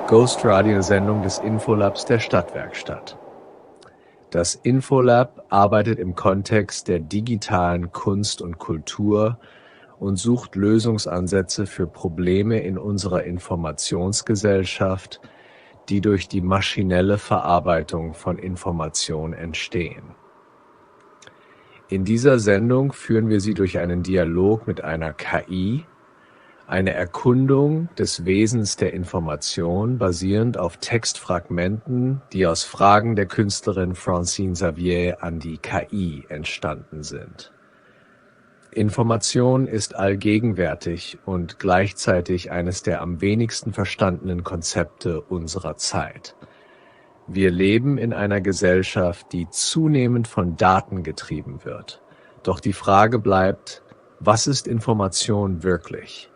Ghost-Radio-Sendung des Infolabs der Stadtwerkstatt. Das Infolab arbeitet im Kontext der digitalen Kunst und Kultur und sucht Lösungsansätze für Probleme in unserer Informationsgesellschaft, die durch die maschinelle Verarbeitung von Information entstehen. In dieser Sendung führen wir Sie durch einen Dialog mit einer KI, eine Erkundung des Wesens der Information basierend auf Textfragmenten, die aus Fragen der Künstlerin Francine Xavier an die KI entstanden sind. Information ist allgegenwärtig und gleichzeitig eines der am wenigsten verstandenen Konzepte unserer Zeit. Wir leben in einer Gesellschaft, die zunehmend von Daten getrieben wird. Doch die Frage bleibt, was ist Information wirklich?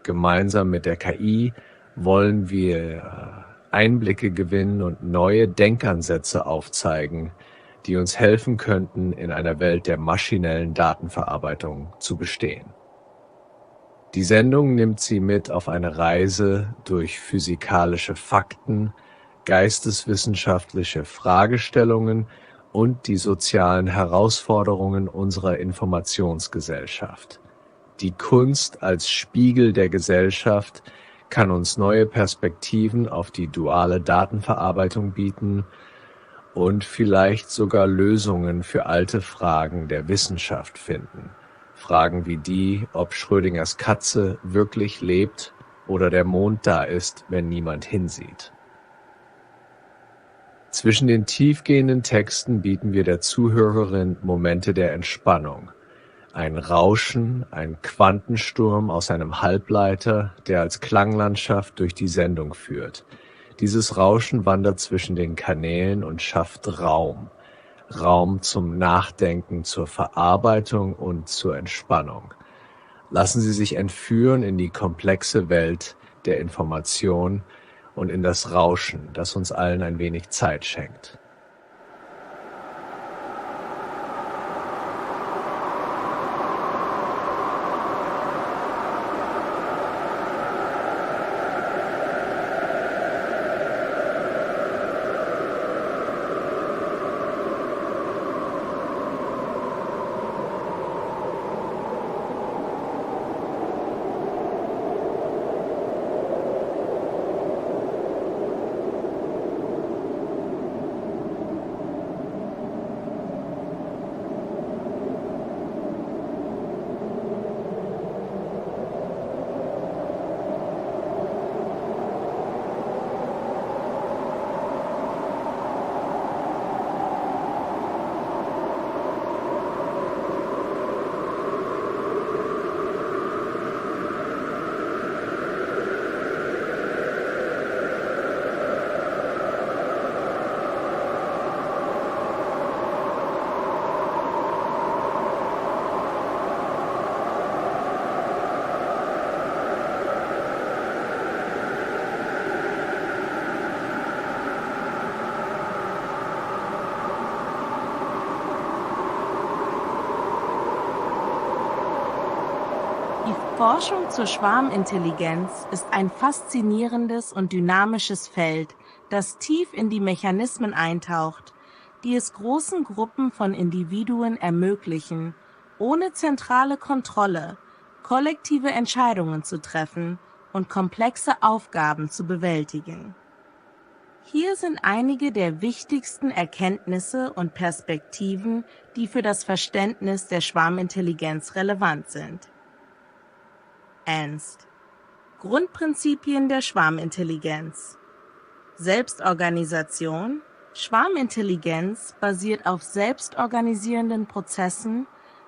Gemeinsam mit der KI wollen wir Einblicke gewinnen und neue Denkansätze aufzeigen, die uns helfen könnten, in einer Welt der maschinellen Datenverarbeitung zu bestehen. Die Sendung nimmt Sie mit auf eine Reise durch physikalische Fakten, geisteswissenschaftliche Fragestellungen und die sozialen Herausforderungen unserer Informationsgesellschaft. Die Kunst als Spiegel der Gesellschaft kann uns neue Perspektiven auf die duale Datenverarbeitung bieten und vielleicht sogar Lösungen für alte Fragen der Wissenschaft finden. Fragen wie die, ob Schrödingers Katze wirklich lebt oder der Mond da ist, wenn niemand hinsieht. Zwischen den tiefgehenden Texten bieten wir der Zuhörerin Momente der Entspannung. Ein Rauschen, ein Quantensturm aus einem Halbleiter, der als Klanglandschaft durch die Sendung führt. Dieses Rauschen wandert zwischen den Kanälen und schafft Raum. Raum zum Nachdenken, zur Verarbeitung und zur Entspannung. Lassen Sie sich entführen in die komplexe Welt der Information und in das Rauschen, das uns allen ein wenig Zeit schenkt. Die Forschung zur Schwarmintelligenz ist ein faszinierendes und dynamisches Feld, das tief in die Mechanismen eintaucht, die es großen Gruppen von Individuen ermöglichen, ohne zentrale Kontrolle kollektive Entscheidungen zu treffen und komplexe Aufgaben zu bewältigen. Hier sind einige der wichtigsten Erkenntnisse und Perspektiven, die für das Verständnis der Schwarmintelligenz relevant sind. Ernst. Grundprinzipien der Schwarmintelligenz. Selbstorganisation. Schwarmintelligenz basiert auf selbstorganisierenden Prozessen,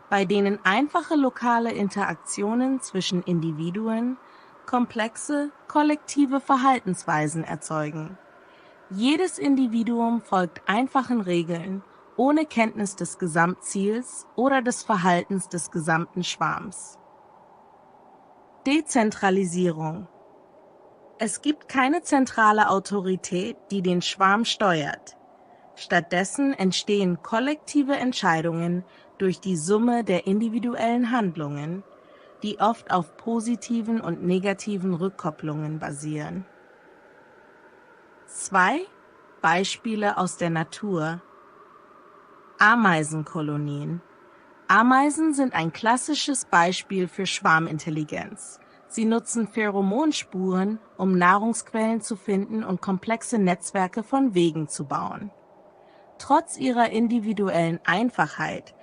bei denen einfache lokale Interaktionen zwischen Individuen komplexe, kollektive Verhaltensweisen erzeugen. Jedes Individuum folgt einfachen Regeln, ohne Kenntnis des Gesamtziels oder des Verhaltens des gesamten Schwarms. Dezentralisierung. Es gibt keine zentrale Autorität, die den Schwarm steuert. Stattdessen entstehen kollektive Entscheidungen durch die Summe der individuellen Handlungen, die oft auf positiven und negativen Rückkopplungen basieren. 2 Beispiele aus der Natur. Ameisenkolonien. Ameisen sind ein klassisches Beispiel für Schwarmintelligenz. Sie nutzen Pheromonspuren, um Nahrungsquellen zu finden und komplexe Netzwerke von Wegen zu bauen. Trotz ihrer individuellen Einfachheit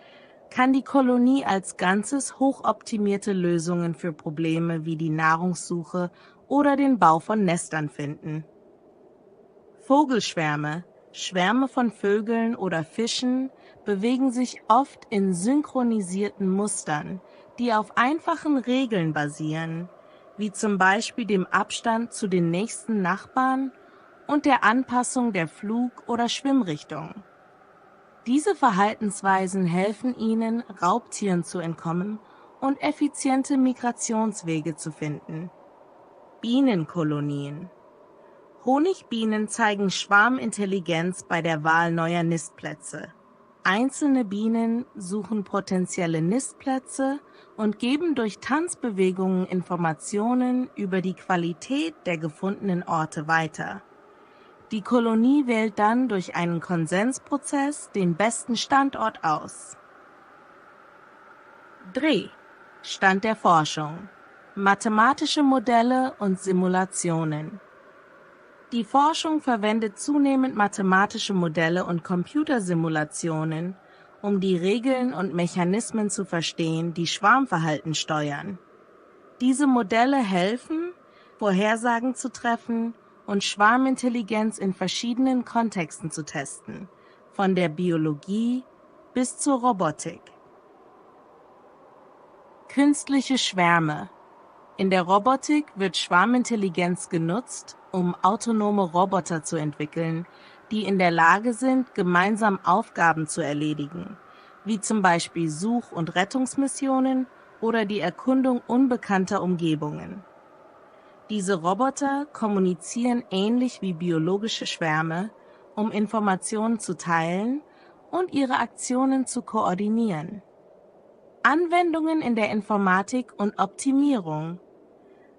kann die Kolonie als Ganzes hochoptimierte Lösungen für Probleme wie die Nahrungssuche oder den Bau von Nestern finden. Vogelschwärme, Schwärme von Vögeln oder Fischen, bewegen sich oft in synchronisierten Mustern, die auf einfachen Regeln basieren, wie zum Beispiel dem Abstand zu den nächsten Nachbarn und der Anpassung der Flug- oder Schwimmrichtung. Diese Verhaltensweisen helfen ihnen, Raubtieren zu entkommen und effiziente Migrationswege zu finden. Bienenkolonien. Honigbienen zeigen Schwarmintelligenz bei der Wahl neuer Nistplätze. Einzelne Bienen suchen potenzielle Nistplätze und geben durch Tanzbewegungen Informationen über die Qualität der gefundenen Orte weiter. Die Kolonie wählt dann durch einen Konsensprozess den besten Standort aus. Stand der Forschung. Mathematische Modelle und Simulationen. Die Forschung verwendet zunehmend mathematische Modelle und Computersimulationen, um die Regeln und Mechanismen zu verstehen, die Schwarmverhalten steuern. Diese Modelle helfen, Vorhersagen zu treffen und Schwarmintelligenz in verschiedenen Kontexten zu testen, von der Biologie bis zur Robotik. Künstliche Schwärme. In der Robotik wird Schwarmintelligenz genutzt, um autonome Roboter zu entwickeln, die in der Lage sind, gemeinsam Aufgaben zu erledigen, wie zum Beispiel Such- und Rettungsmissionen oder die Erkundung unbekannter Umgebungen. Diese Roboter kommunizieren ähnlich wie biologische Schwärme, um Informationen zu teilen und ihre Aktionen zu koordinieren. Anwendungen in der Informatik und Optimierung.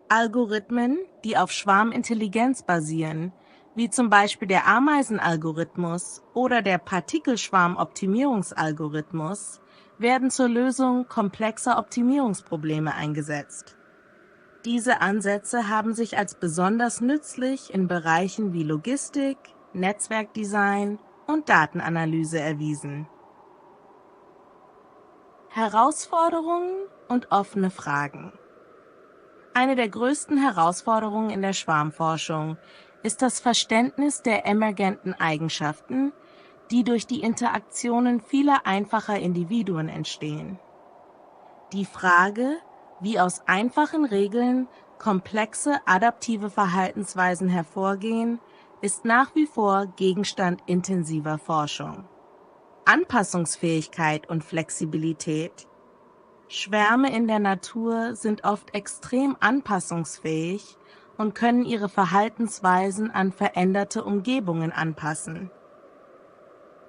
Algorithmen, die auf Schwarmintelligenz basieren, wie zum Beispiel der Ameisenalgorithmus oder der Partikelschwarmoptimierungsalgorithmus, werden zur Lösung komplexer Optimierungsprobleme eingesetzt. Diese Ansätze haben sich als besonders nützlich in Bereichen wie Logistik, Netzwerkdesign und Datenanalyse erwiesen. Herausforderungen und offene Fragen. Eine der größten Herausforderungen in der Schwarmforschung ist das Verständnis der emergenten Eigenschaften, die durch die Interaktionen vieler einfacher Individuen entstehen. Die Frage, wie aus einfachen Regeln komplexe adaptive Verhaltensweisen hervorgehen, ist nach wie vor Gegenstand intensiver Forschung. Anpassungsfähigkeit und Flexibilität. Schwärme in der Natur sind oft extrem anpassungsfähig und können ihre Verhaltensweisen an veränderte Umgebungen anpassen.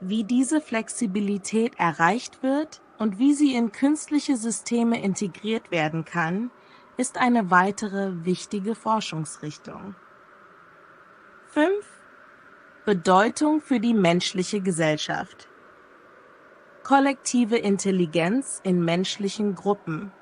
Wie diese Flexibilität erreicht wird und wie sie in künstliche Systeme integriert werden kann, ist eine weitere wichtige Forschungsrichtung. 5. Bedeutung für die menschliche Gesellschaft. Kollektive Intelligenz in menschlichen Gruppen.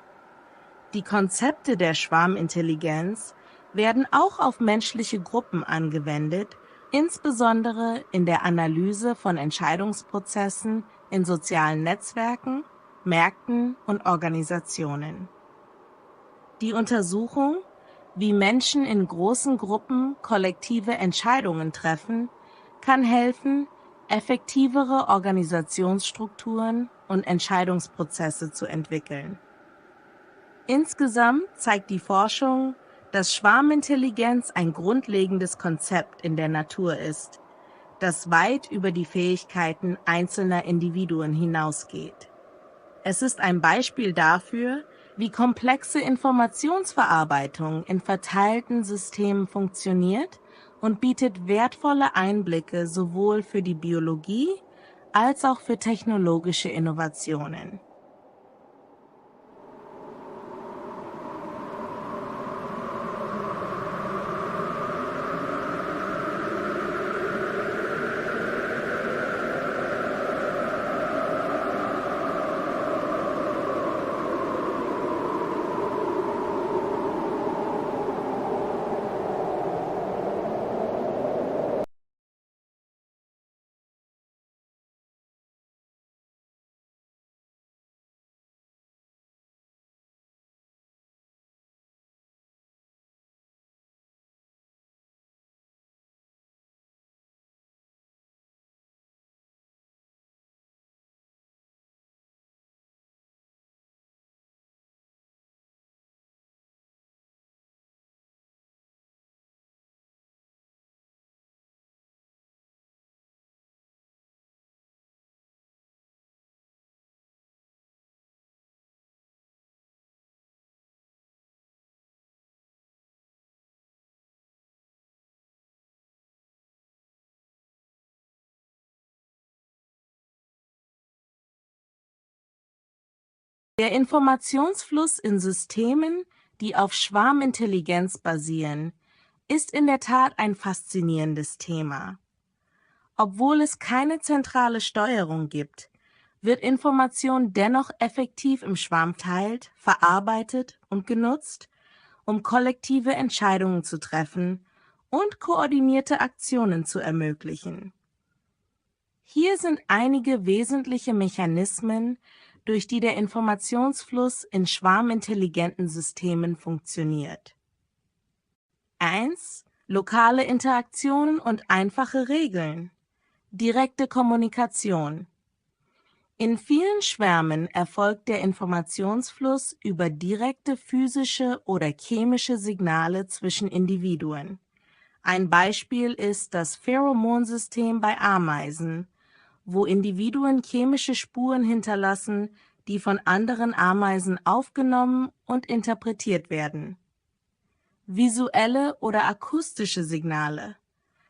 Die Konzepte der Schwarmintelligenz werden auch auf menschliche Gruppen angewendet, insbesondere in der Analyse von Entscheidungsprozessen in sozialen Netzwerken, Märkten und Organisationen. Die Untersuchung, wie Menschen in großen Gruppen kollektive Entscheidungen treffen, kann helfen, effektivere Organisationsstrukturen und Entscheidungsprozesse zu entwickeln. Insgesamt zeigt die Forschung, dass Schwarmintelligenz ein grundlegendes Konzept in der Natur ist, das weit über die Fähigkeiten einzelner Individuen hinausgeht. Es ist ein Beispiel dafür, wie komplexe Informationsverarbeitung in verteilten Systemen funktioniert und bietet wertvolle Einblicke sowohl für die Biologie als auch für technologische Innovationen. Der Informationsfluss in Systemen, die auf Schwarmintelligenz basieren, ist in der Tat ein faszinierendes Thema. Obwohl es keine zentrale Steuerung gibt, wird Information dennoch effektiv im Schwarm teilt, verarbeitet und genutzt, um kollektive Entscheidungen zu treffen und koordinierte Aktionen zu ermöglichen. Hier sind einige wesentliche Mechanismen, durch die der Informationsfluss in schwarmintelligenten Systemen funktioniert. 1. Lokale Interaktionen und einfache Regeln. Direkte Kommunikation. In vielen Schwärmen erfolgt der Informationsfluss über direkte physische oder chemische Signale zwischen Individuen. Ein Beispiel ist das Pheromonsystem bei Ameisen, wo Individuen chemische Spuren hinterlassen, die von anderen Ameisen aufgenommen und interpretiert werden. Visuelle oder akustische Signale.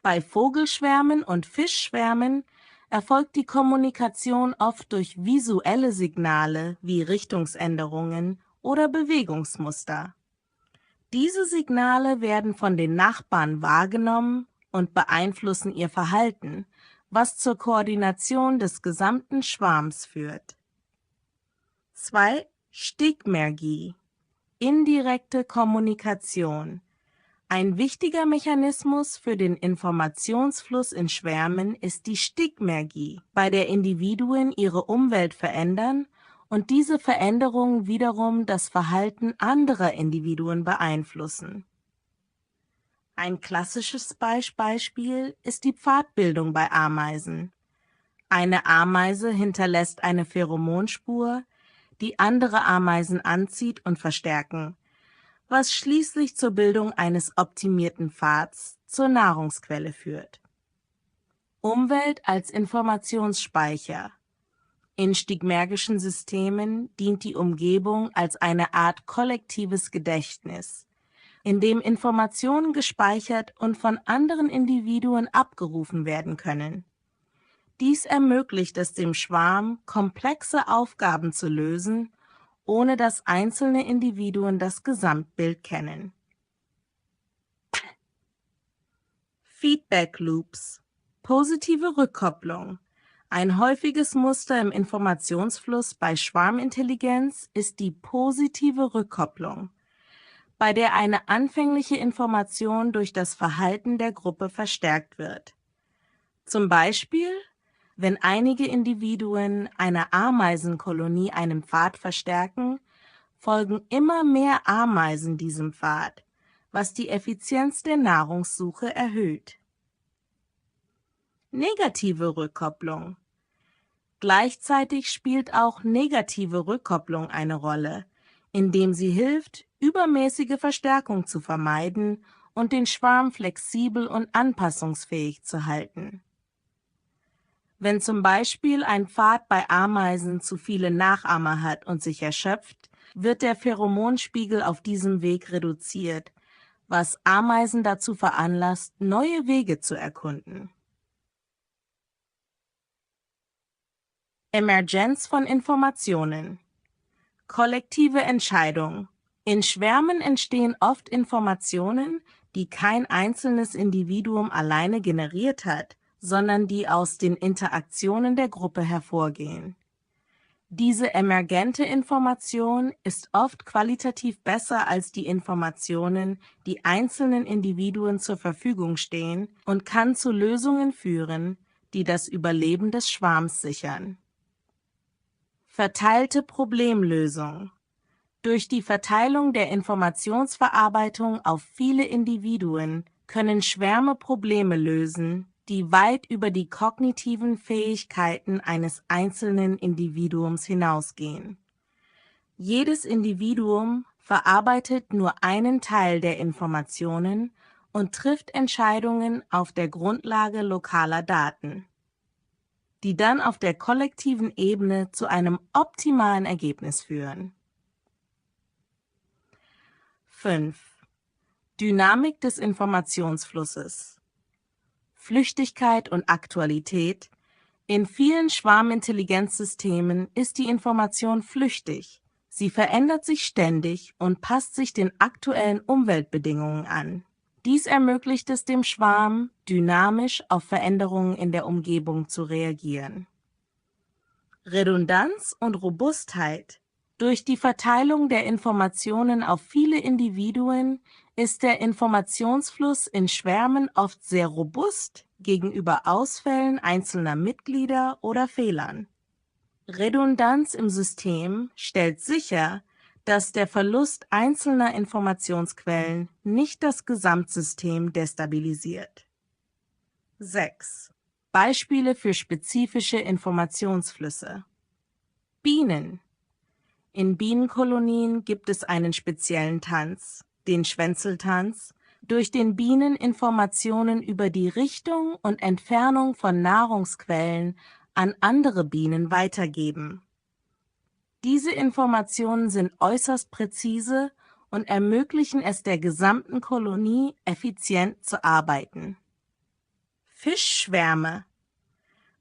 Bei Vogelschwärmen und Fischschwärmen erfolgt die Kommunikation oft durch visuelle Signale wie Richtungsänderungen oder Bewegungsmuster. Diese Signale werden von den Nachbarn wahrgenommen und beeinflussen ihr Verhalten, was zur Koordination des gesamten Schwarms führt. 2. Stigmergie. Indirekte Kommunikation. Ein wichtiger Mechanismus für den Informationsfluss in Schwärmen ist die Stigmergie, bei der Individuen ihre Umwelt verändern und diese Veränderungen wiederum das Verhalten anderer Individuen beeinflussen. Ein klassisches Beispiel ist die Pfadbildung bei Ameisen. Eine Ameise hinterlässt eine Pheromonspur, die andere Ameisen anzieht und verstärken, was schließlich zur Bildung eines optimierten Pfads zur Nahrungsquelle führt. Umwelt als Informationsspeicher. In stigmergischen Systemen dient die Umgebung als eine Art kollektives Gedächtnis, in dem Informationen gespeichert und von anderen Individuen abgerufen werden können. Dies ermöglicht es dem Schwarm, komplexe Aufgaben zu lösen, ohne dass einzelne Individuen das Gesamtbild kennen. Feedback Loops. Positive Rückkopplung. Ein häufiges Muster im Informationsfluss bei Schwarmintelligenz ist die positive Rückkopplung, bei der eine anfängliche Information durch das Verhalten der Gruppe verstärkt wird. Zum Beispiel, wenn einige Individuen einer Ameisenkolonie einen Pfad verstärken, folgen immer mehr Ameisen diesem Pfad, was die Effizienz der Nahrungssuche erhöht. Negative Rückkopplung. Gleichzeitig spielt auch negative Rückkopplung eine Rolle, indem sie hilft, übermäßige Verstärkung zu vermeiden und den Schwarm flexibel und anpassungsfähig zu halten. Wenn zum Beispiel ein Pfad bei Ameisen zu viele Nachahmer hat und sich erschöpft, wird der Pheromonspiegel auf diesem Weg reduziert, was Ameisen dazu veranlasst, neue Wege zu erkunden. Emergenz von Informationen. Kollektive Entscheidung. In Schwärmen entstehen oft Informationen, die kein einzelnes Individuum alleine generiert hat, sondern die aus den Interaktionen der Gruppe hervorgehen. Diese emergente Information ist oft qualitativ besser als die Informationen, die einzelnen Individuen zur Verfügung stehen, und kann zu Lösungen führen, die das Überleben des Schwarms sichern. Verteilte Problemlösung. Durch die Verteilung der Informationsverarbeitung auf viele Individuen können Schwärme Probleme lösen, die weit über die kognitiven Fähigkeiten eines einzelnen Individuums hinausgehen. Jedes Individuum verarbeitet nur einen Teil der Informationen und trifft Entscheidungen auf der Grundlage lokaler Daten, die dann auf der kollektiven Ebene zu einem optimalen Ergebnis führen. 5. Dynamik des Informationsflusses. Flüchtigkeit und Aktualität. In vielen Schwarmintelligenzsystemen ist die Information flüchtig, Sie verändert sich ständig und passt sich den aktuellen Umweltbedingungen an. Dies ermöglicht es dem Schwarm, dynamisch auf Veränderungen in der Umgebung zu reagieren. Redundanz und Robustheit. Durch die Verteilung der Informationen auf viele Individuen ist der Informationsfluss in Schwärmen oft sehr robust gegenüber Ausfällen einzelner Mitglieder oder Fehlern. Redundanz im System stellt sicher, dass der Verlust einzelner Informationsquellen nicht das Gesamtsystem destabilisiert. 6. Beispiele für spezifische Informationsflüsse. Bienen. In Bienenkolonien gibt es einen speziellen Tanz, den Schwänzeltanz, durch den Bienen Informationen über die Richtung und Entfernung von Nahrungsquellen an andere Bienen weitergeben. Diese Informationen sind äußerst präzise und ermöglichen es der gesamten Kolonie, effizient zu arbeiten. Fischschwärme.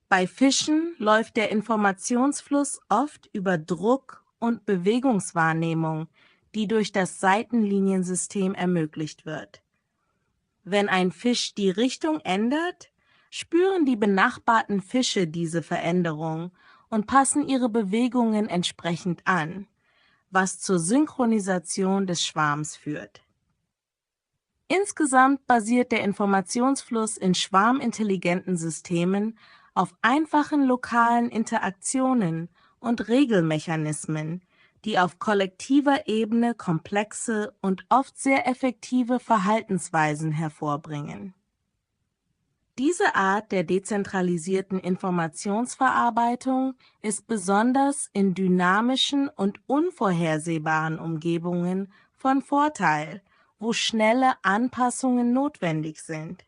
Bei Fischen läuft der Informationsfluss oft über Druck und Bewegungswahrnehmung, die durch das Seitenliniensystem ermöglicht wird. Wenn ein Fisch die Richtung ändert, spüren die benachbarten Fische diese Veränderung und passen ihre Bewegungen entsprechend an, was zur Synchronisation des Schwarms führt. Insgesamt basiert der Informationsfluss in schwarmintelligenten Systemen auf einfachen lokalen Interaktionen und Regelmechanismen, die auf kollektiver Ebene komplexe und oft sehr effektive Verhaltensweisen hervorbringen. Diese Art der dezentralisierten Informationsverarbeitung ist besonders in dynamischen und unvorhersehbaren Umgebungen von Vorteil, wo schnelle Anpassungen notwendig sind.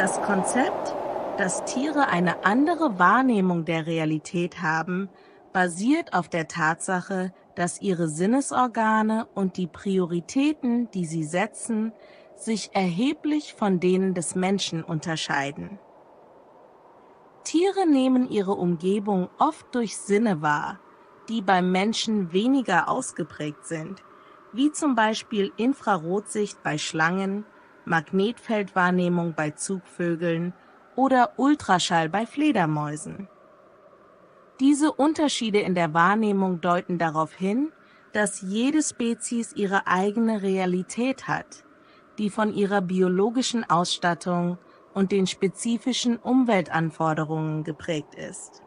Das Konzept, dass Tiere eine andere Wahrnehmung der Realität haben, basiert auf der Tatsache, dass ihre Sinnesorgane und die Prioritäten, die sie setzen, sich erheblich von denen des Menschen unterscheiden. Tiere nehmen ihre Umgebung oft durch Sinne wahr, die beim Menschen weniger ausgeprägt sind, wie zum Beispiel Infrarotsicht bei Schlangen, Magnetfeldwahrnehmung bei Zugvögeln oder Ultraschall bei Fledermäusen. Diese Unterschiede in der Wahrnehmung deuten darauf hin, dass jede Spezies ihre eigene Realität hat, die von ihrer biologischen Ausstattung und den spezifischen Umweltanforderungen geprägt ist.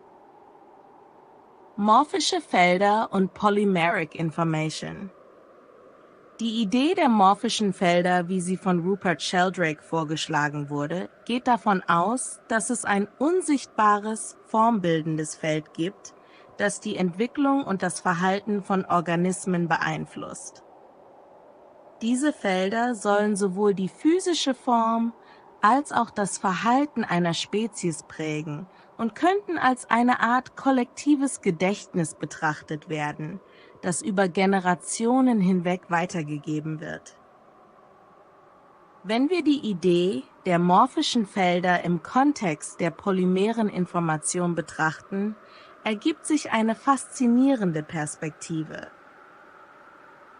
Morphische Felder und Polymeric Information. Die Idee der morphischen Felder, wie sie von Rupert Sheldrake vorgeschlagen wurde, geht davon aus, dass es ein unsichtbares, formbildendes Feld gibt, das die Entwicklung und das Verhalten von Organismen beeinflusst. Diese Felder sollen sowohl die physische Form als auch das Verhalten einer Spezies prägen und könnten als eine Art kollektives Gedächtnis betrachtet werden, das über Generationen hinweg weitergegeben wird. Wenn wir die Idee der morphischen Felder im Kontext der polymeren Information betrachten, ergibt sich eine faszinierende Perspektive.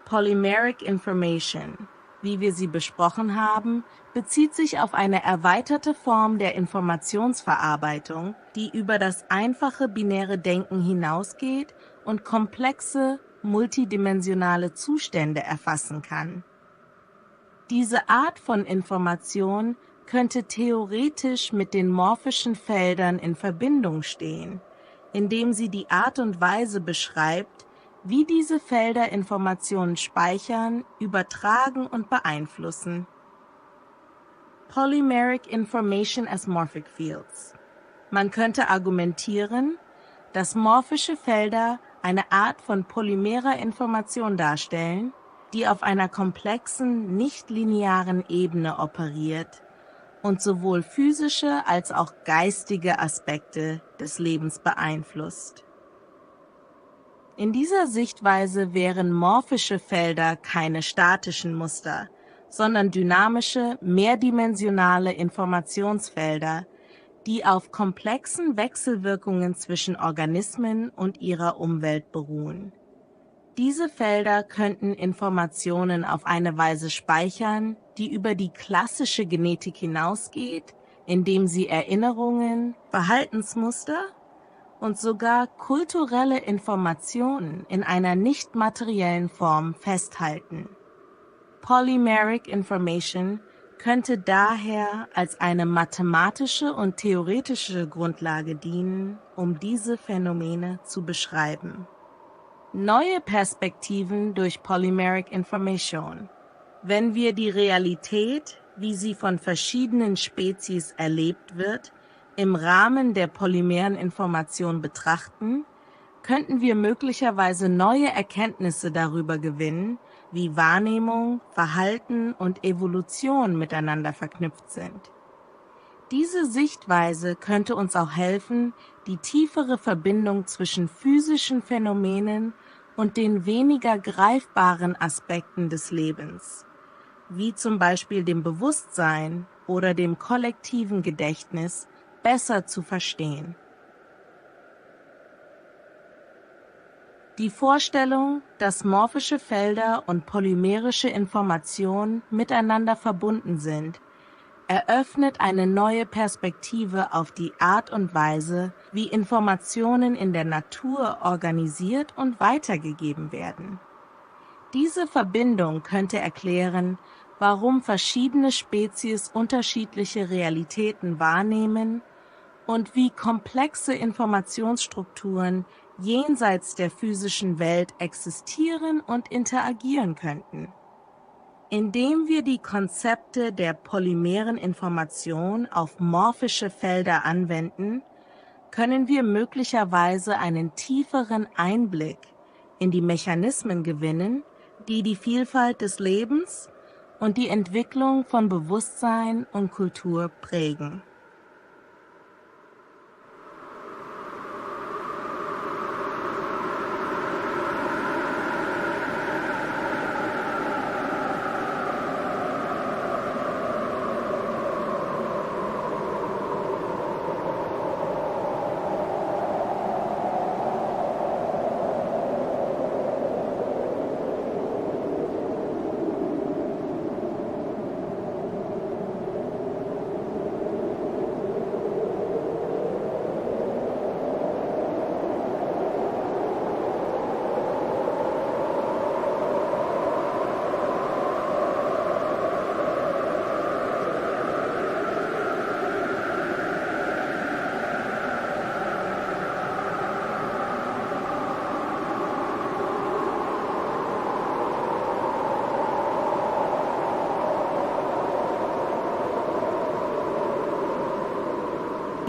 Polymeric Information, wie wir sie besprochen haben, bezieht sich auf eine erweiterte Form der Informationsverarbeitung, die über das einfache binäre Denken hinausgeht und komplexe, multidimensionale Zustände erfassen kann. Diese Art von Information könnte theoretisch mit den morphischen Feldern in Verbindung stehen, indem sie die Art und Weise beschreibt, wie diese Felder Informationen speichern, übertragen und beeinflussen. Polymeric Information as Morphic Fields. Man könnte argumentieren, dass morphische Felder eine Art von polymerer Information darstellen, die auf einer komplexen, nicht-linearen Ebene operiert und sowohl physische als auch geistige Aspekte des Lebens beeinflusst. In dieser Sichtweise wären morphische Felder keine statischen Muster, sondern dynamische, mehrdimensionale Informationsfelder, die auf komplexen Wechselwirkungen zwischen Organismen und ihrer Umwelt beruhen. Diese Felder könnten Informationen auf eine Weise speichern, die über die klassische Genetik hinausgeht, indem sie Erinnerungen, Verhaltensmuster und sogar kulturelle Informationen in einer nicht materiellen Form festhalten. Polymeric Information könnte daher als eine mathematische und theoretische Grundlage dienen, um diese Phänomene zu beschreiben. Neue Perspektiven durch Polymeric Information. Wenn wir die Realität, wie sie von verschiedenen Spezies erlebt wird, im Rahmen der polymeren Information betrachten, könnten wir möglicherweise neue Erkenntnisse darüber gewinnen, wie Wahrnehmung, Verhalten und Evolution miteinander verknüpft sind. Diese Sichtweise könnte uns auch helfen, die tiefere Verbindung zwischen physischen Phänomenen und den weniger greifbaren Aspekten des Lebens, wie zum Beispiel dem Bewusstsein oder dem kollektiven Gedächtnis, besser zu verstehen. Die Vorstellung, dass morphische Felder und polymerische Informationen miteinander verbunden sind, eröffnet eine neue Perspektive auf die Art und Weise, wie Informationen in der Natur organisiert und weitergegeben werden. Diese Verbindung könnte erklären, warum verschiedene Spezies unterschiedliche Realitäten wahrnehmen und wie komplexe Informationsstrukturen jenseits der physischen Welt existieren und interagieren könnten. Indem wir die Konzepte der polymeren Information auf morphische Felder anwenden, können wir möglicherweise einen tieferen Einblick in die Mechanismen gewinnen, die die Vielfalt des Lebens und die Entwicklung von Bewusstsein und Kultur prägen.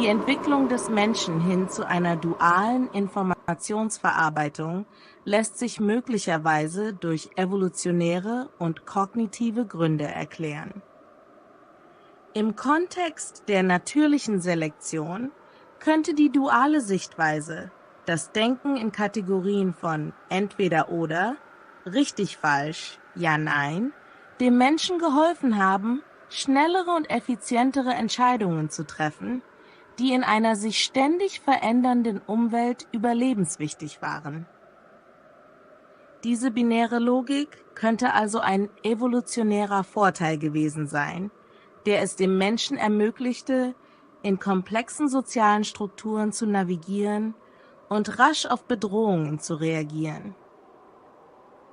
Die Entwicklung des Menschen hin zu einer dualen Informationsverarbeitung lässt sich möglicherweise durch evolutionäre und kognitive Gründe erklären. Im Kontext der natürlichen Selektion könnte die duale Sichtweise, das Denken in Kategorien von entweder oder, richtig falsch, ja nein, dem Menschen geholfen haben, schnellere und effizientere Entscheidungen zu treffen, die in einer sich ständig verändernden Umwelt überlebenswichtig waren. Diese binäre Logik könnte also ein evolutionärer Vorteil gewesen sein, der es dem Menschen ermöglichte, in komplexen sozialen Strukturen zu navigieren und rasch auf Bedrohungen zu reagieren.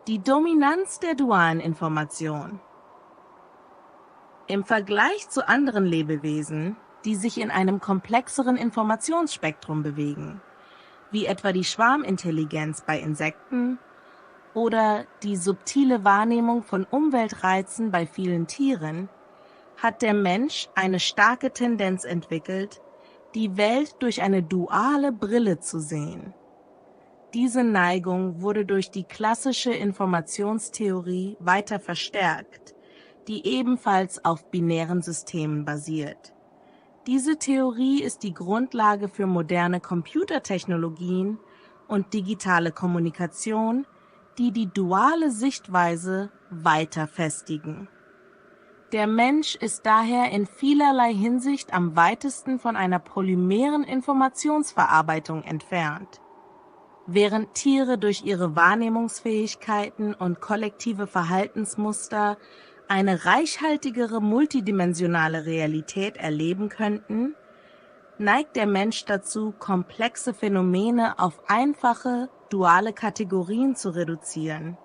Die Dominanz der dualen Information. Im Vergleich zu anderen Lebewesen, die sich in einem komplexeren Informationsspektrum bewegen, wie etwa die Schwarmintelligenz bei Insekten oder die subtile Wahrnehmung von Umweltreizen bei vielen Tieren, hat der Mensch eine starke Tendenz entwickelt, die Welt durch eine duale Brille zu sehen. Diese Neigung wurde durch die klassische Informationstheorie weiter verstärkt, die ebenfalls auf binären Systemen basiert. Diese Theorie ist die Grundlage für moderne Computertechnologien und digitale Kommunikation, die die duale Sichtweise weiter festigen. Der Mensch ist daher in vielerlei Hinsicht am weitesten von einer polymeren Informationsverarbeitung entfernt. Während Tiere durch ihre Wahrnehmungsfähigkeiten und kollektive Verhaltensmuster eine reichhaltigere multidimensionale Realität erleben könnten, neigt der Mensch dazu, komplexe Phänomene auf einfache, duale Kategorien zu reduzieren.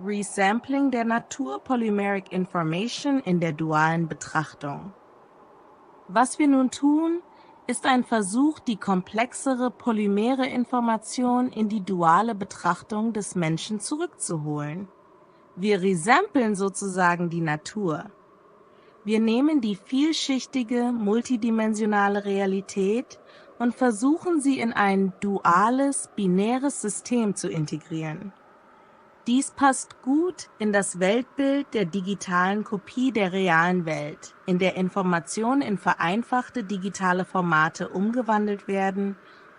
Resampling der Natur Polymeric Information in der dualen Betrachtung. Was wir nun tun, ist ein Versuch, die komplexere polymere Information in die duale Betrachtung des Menschen zurückzuholen. Wir resampeln sozusagen die Natur. Wir nehmen die vielschichtige, multidimensionale Realität und versuchen sie in ein duales, binäres System zu integrieren. Dies passt gut in das Weltbild der digitalen Kopie der realen Welt, in der Informationen in vereinfachte digitale Formate umgewandelt werden,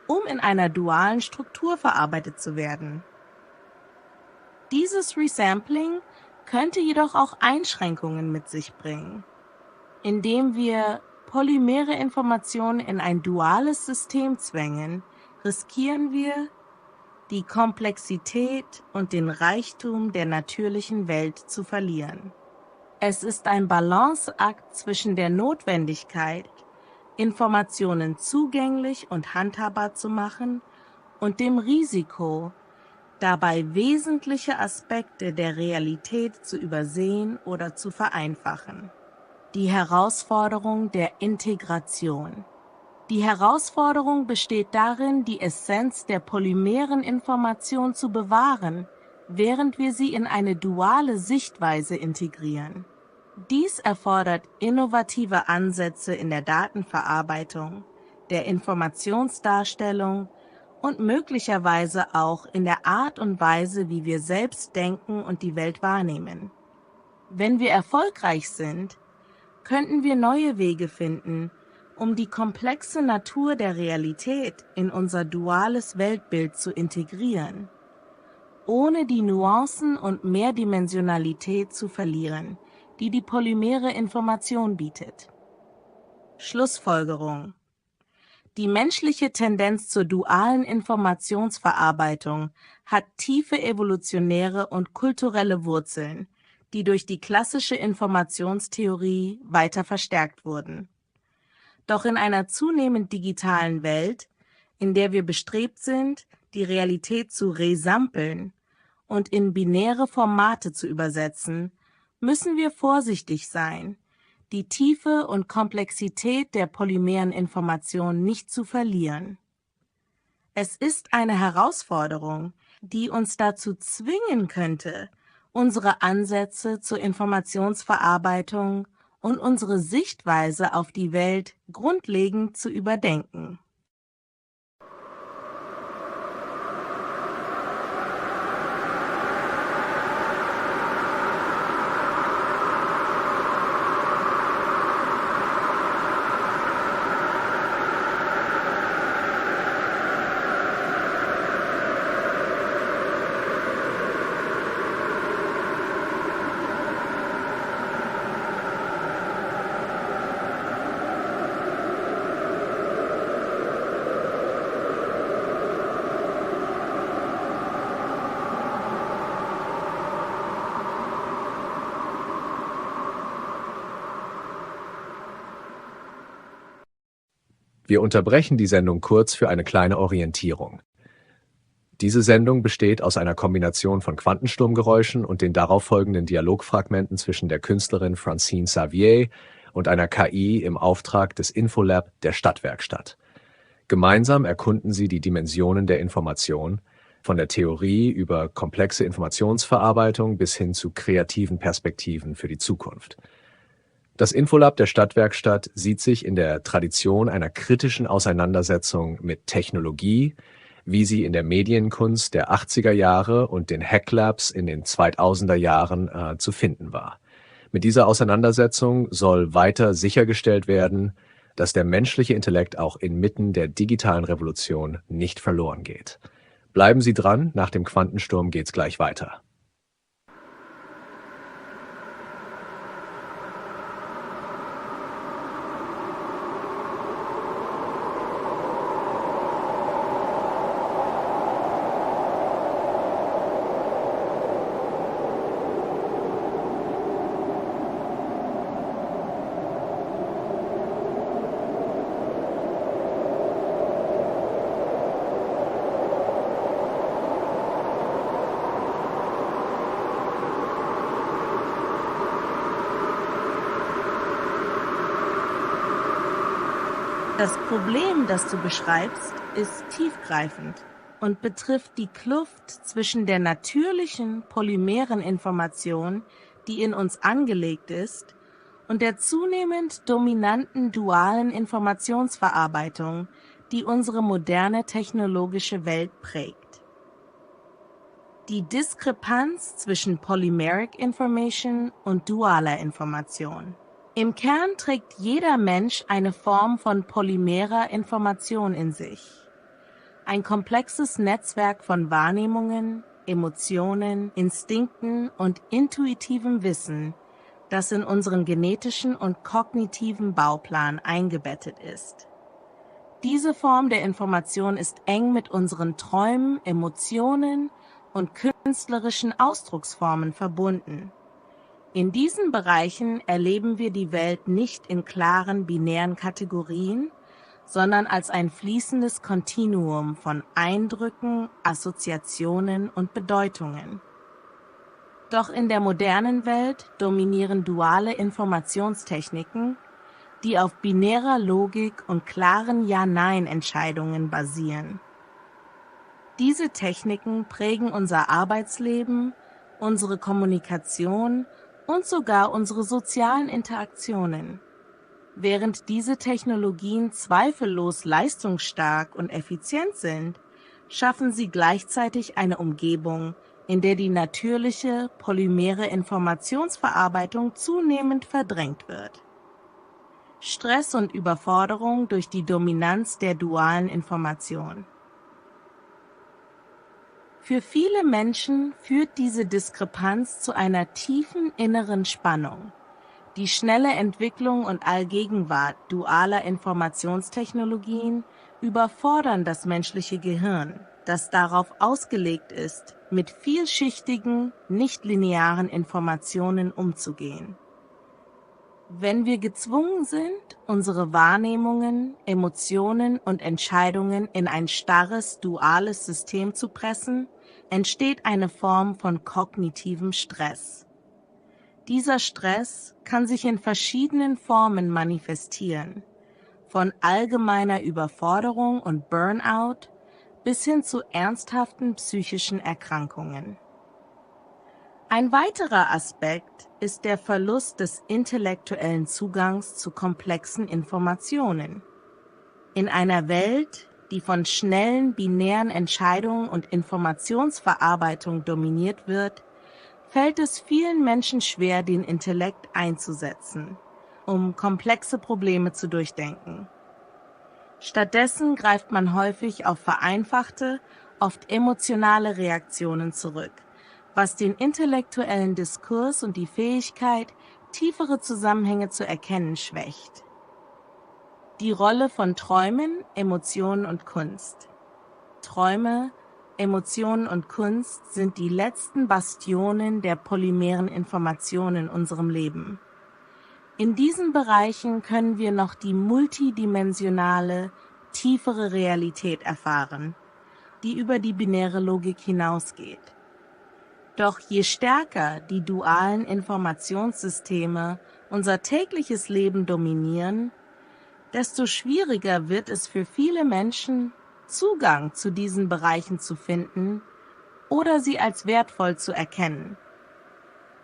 um in einer dualen Struktur verarbeitet zu werden. Dieses Resampling könnte jedoch auch Einschränkungen mit sich bringen. Indem wir polymere Informationen in ein duales System zwängen, riskieren wir, die Komplexität und den Reichtum der natürlichen Welt zu verlieren. Es ist ein Balanceakt zwischen der Notwendigkeit, Informationen zugänglich und handhabbar zu machen, und dem Risiko, dabei wesentliche Aspekte der Realität zu übersehen oder zu vereinfachen. Die Herausforderung der Integration. Die Herausforderung besteht darin, die Essenz der polymeren Information zu bewahren, während wir sie in eine duale Sichtweise integrieren. Dies erfordert innovative Ansätze in der Datenverarbeitung, der Informationsdarstellung und möglicherweise auch in der Art und Weise, wie wir selbst denken und die Welt wahrnehmen. Wenn wir erfolgreich sind, könnten wir neue Wege finden, um die komplexe Natur der Realität in unser duales Weltbild zu integrieren, ohne die Nuancen und Mehrdimensionalität zu verlieren, die die polymere Information bietet. Schlussfolgerung: Die menschliche Tendenz zur dualen Informationsverarbeitung hat tiefe evolutionäre und kulturelle Wurzeln, die durch die klassische Informationstheorie weiter verstärkt wurden. Doch in einer zunehmend digitalen Welt, in der wir bestrebt sind, die Realität zu resampeln und in binäre Formate zu übersetzen, müssen wir vorsichtig sein, die Tiefe und Komplexität der polymeren Information nicht zu verlieren. Es ist eine Herausforderung, die uns dazu zwingen könnte, unsere Ansätze zur Informationsverarbeitung und unsere Sichtweise auf die Welt grundlegend zu überdenken. Wir unterbrechen die Sendung kurz für eine kleine Orientierung. Diese Sendung besteht aus einer Kombination von Quantensturmgeräuschen und den darauf folgenden Dialogfragmenten zwischen der Künstlerin Francine Xavier und einer KI im Auftrag des Infolab der Stadtwerkstatt. Gemeinsam erkunden sie die Dimensionen der Information, von der Theorie über komplexe Informationsverarbeitung bis hin zu kreativen Perspektiven für die Zukunft. Das Infolab der Stadtwerkstatt sieht sich in der Tradition einer kritischen Auseinandersetzung mit Technologie, wie sie in der Medienkunst der 80er Jahre und den Hacklabs in den 2000er Jahren zu finden war. Mit dieser Auseinandersetzung soll weiter sichergestellt werden, dass der menschliche Intellekt auch inmitten der digitalen Revolution nicht verloren geht. Bleiben Sie dran, nach dem Quantensturm geht's gleich weiter. Das Problem, das du beschreibst, ist tiefgreifend und betrifft die Kluft zwischen der natürlichen polymeren Information, die in uns angelegt ist, und der zunehmend dominanten dualen Informationsverarbeitung, die unsere moderne technologische Welt prägt. Die Diskrepanz zwischen Polymeric Information und dualer Information. Im Kern trägt jeder Mensch eine Form von polymerer Information in sich. Ein komplexes Netzwerk von Wahrnehmungen, Emotionen, Instinkten und intuitivem Wissen, das in unseren genetischen und kognitiven Bauplan eingebettet ist. Diese Form der Information ist eng mit unseren Träumen, Emotionen und künstlerischen Ausdrucksformen verbunden. In diesen Bereichen erleben wir die Welt nicht in klaren binären Kategorien, sondern als ein fließendes Kontinuum von Eindrücken, Assoziationen und Bedeutungen. Doch in der modernen Welt dominieren duale Informationstechniken, die auf binärer Logik und klaren Ja-Nein-Entscheidungen basieren. Diese Techniken prägen unser Arbeitsleben, unsere Kommunikation und sogar unsere sozialen Interaktionen. Während diese Technologien zweifellos leistungsstark und effizient sind, schaffen sie gleichzeitig eine Umgebung, in der die natürliche, polymere Informationsverarbeitung zunehmend verdrängt wird. Stress und Überforderung durch die Dominanz der dualen Information. Für viele Menschen führt diese Diskrepanz zu einer tiefen inneren Spannung. Die schnelle Entwicklung und Allgegenwart dualer Informationstechnologien überfordern das menschliche Gehirn, das darauf ausgelegt ist, mit vielschichtigen, nichtlinearen Informationen umzugehen. Wenn wir gezwungen sind, unsere Wahrnehmungen, Emotionen und Entscheidungen in ein starres, duales System zu pressen, entsteht eine Form von kognitivem Stress. Dieser Stress kann sich in verschiedenen Formen manifestieren, von allgemeiner Überforderung und Burnout bis hin zu ernsthaften psychischen Erkrankungen. Ein weiterer Aspekt ist der Verlust des intellektuellen Zugangs zu komplexen Informationen. In einer Welt, die von schnellen binären Entscheidungen und Informationsverarbeitung dominiert wird, fällt es vielen Menschen schwer, den Intellekt einzusetzen, um komplexe Probleme zu durchdenken. Stattdessen greift man häufig auf vereinfachte, oft emotionale Reaktionen zurück, was den intellektuellen Diskurs und die Fähigkeit, tiefere Zusammenhänge zu erkennen, schwächt. Die Rolle von Träumen, Emotionen und Kunst. Träume, Emotionen und Kunst sind die letzten Bastionen der polymeren Information in unserem Leben. In diesen Bereichen können wir noch die multidimensionale, tiefere Realität erfahren, die über die binäre Logik hinausgeht. Doch je stärker die dualen Informationssysteme unser tägliches Leben dominieren, desto schwieriger wird es für viele Menschen, Zugang zu diesen Bereichen zu finden oder sie als wertvoll zu erkennen.